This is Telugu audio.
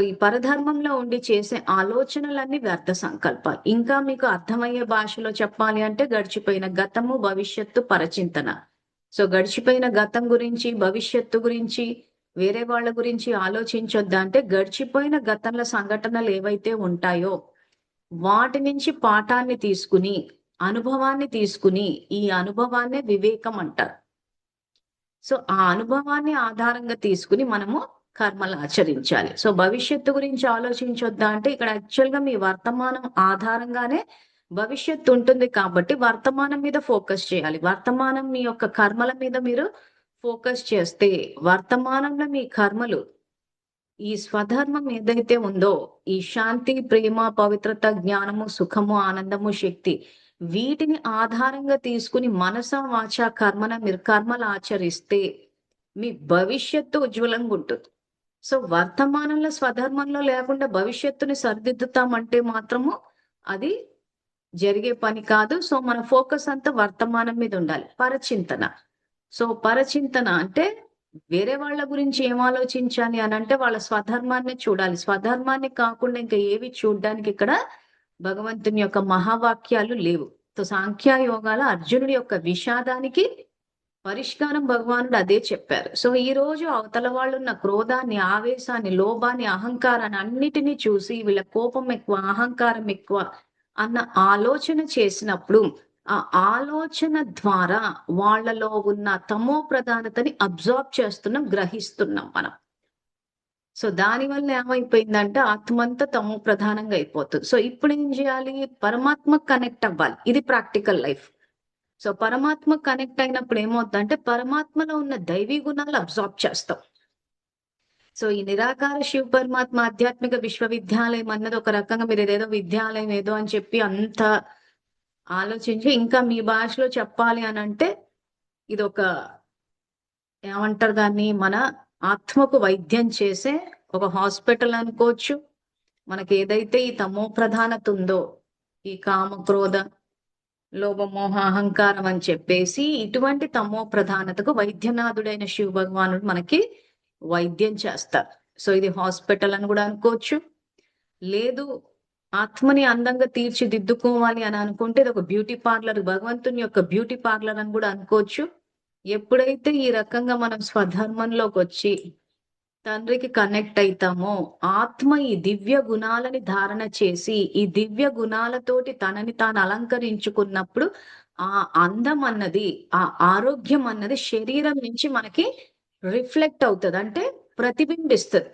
ఈ పరధర్మంలో ఉండి చేసే ఆలోచనలన్నీ వ్యర్థ సంకల్పాలు. ఇంకా మీకు అర్థమయ్యే భాషలో చెప్పాలి అంటే గడిచిపోయిన గతము, భవిష్యత్తు, పరచింతన. సో, గడిచిపోయిన గతం గురించి, భవిష్యత్తు గురించి, వేరే వాళ్ళ గురించి ఆలోచించొద్దా అంటే గడిచిపోయిన గతంలో సంఘటనలు ఏవైతే ఉంటాయో, వాటి నుంచి పాఠాన్ని తీసుకుని, అనుభవాన్ని తీసుకుని, ఈ అనుభవాన్నే వివేకం అంటారు. సో, ఆ అనుభవాన్ని ఆధారంగా తీసుకుని మనము కర్మలు ఆచరించాలి. సో, భవిష్యత్తు గురించి ఆలోచించొద్దా అంటే ఇక్కడ యాక్చువల్‌గా మీ వర్తమానం ఆధారంగానే భవిష్యత్తు ఉంటుంది కాబట్టి వర్తమానం మీద ఫోకస్ చేయాలి. వర్తమానం మీ యొక్క కర్మల మీద మీరు ఫోకస్ చేస్తే వర్తమానంలో మీ కర్మలు ఈ స్వధర్మం ఏదైతే ఉందో, ఈ శాంతి, ప్రేమ, పవిత్రత, జ్ఞానము, సుఖము, ఆనందము, శక్తి వీటిని ఆధారంగా తీసుకుని మనస, వాచ, కర్మన మీరు కర్మలు ఆచరిస్తే మీ భవిష్యత్తు ఉజ్వలంగా ఉంటుంది. సో, వర్తమానంలో స్వధర్మంలో లేకుండా భవిష్యత్తుని సరిదిద్దుతామంటే మాత్రము అది జరిగే పని కాదు. సో, మన ఫోకస్ అంతా వర్తమానం మీద ఉండాలి. పరచింతన. సో, పరచింతన అంటే వేరే వాళ్ళ గురించి ఏం ఆలోచించాలి అనంటే వాళ్ళ స్వధర్మాన్నే చూడాలి. స్వధర్మాన్ని కాకుండా ఇంకా ఏవి చూడ్డానికి ఇక్కడ భగవంతుని యొక్క మహావాక్యాలు లేవు. సో, సాంఖ్యయోగాల అర్జునుడి యొక్క విషాదానికి పరిష్కారం భగవానుడు అదే చెప్పారు. సో, ఈరోజు అవతల వాళ్ళున్న క్రోధాన్ని, ఆవేశాన్ని, లోభాన్ని, అహంకారాన్ని అన్నిటిని చూసి వీళ్ళ కోపం ఎక్కువ, అహంకారం ఎక్కువ అన్న ఆలోచన చేసినప్పుడు, ఆ ఆలోచన ద్వారా వాళ్ళలో ఉన్న తమో ప్రధానతని అబ్జార్బ్ చేస్తున్నాం, గ్రహిస్తున్నాం మనం. సో, దానివల్ల ఏమైపోయిందంటే ఆత్మంతా తమో ప్రధానంగా అయిపోతుంది. సో, ఇప్పుడేం జేయాలి? పరమాత్మకు కనెక్ట్ అవ్వాలి. ఇది ప్రాక్టికల్ లైఫ్. సో, పరమాత్మకు కనెక్ట్ అయినప్పుడు ఏమవుద్దంటే పరమాత్మలో ఉన్న దైవీ గుణాలు అబ్జార్బ్ చేస్తాం. సో, ఈ నిరాకార శివ పరమాత్మ ఆధ్యాత్మిక విశ్వవిద్యాలయం అన్నది ఒక రకంగా మీరేదేదో విద్యాలయం ఏదో అని చెప్పి అంత ఆలోచించి ఇంకా మీ భాషలో చెప్పాలి అనంటే ఇదొక ఏమంటారు దాన్ని? మన ఆత్మకు వైద్యం చేసే ఒక హాస్పిటల్ అనుకోవచ్చు. మనకేదైతే ఈ తమో ప్రధానత ఉందో, ఈ కామ, క్రోధ, లోభ, మోహ, అహంకారం అని చెప్పేసి ఇటువంటి తమో ప్రధానతకు వైద్యనాథుడైన శివ భగవానుడు మనకి వైద్యం చేస్తారు. సో, ఇది హాస్పిటల్ అని గూడా అనుకోవచ్చు. లేదు ఆత్మని అందంగా తీర్చిదిద్దుకోవాలి అని అనుకుంటే ఇదొక బ్యూటీ పార్లర్, భగవంతుని యొక్క బ్యూటీ పార్లర్ అని గూడా అనుకోవచ్చు. ఎప్పుడైతే ఈ రకంగా మనం స్వధర్మంలోకొచ్చి తండ్రికి కనెక్ట్ అయితామో, ఆత్మ ఈ దివ్య గుణాలని ధారణ చేసి, ఈ దివ్య గుణాలతోటి తనని తాను అలంకరించుకున్నప్పుడు, ఆ అందం అన్నది, ఆ ఆరోగ్యం అన్నది శరీరం నుంచి మనకి రిఫ్లెక్ట్ అవుతది. అంటే ప్రతిబింబిస్తది.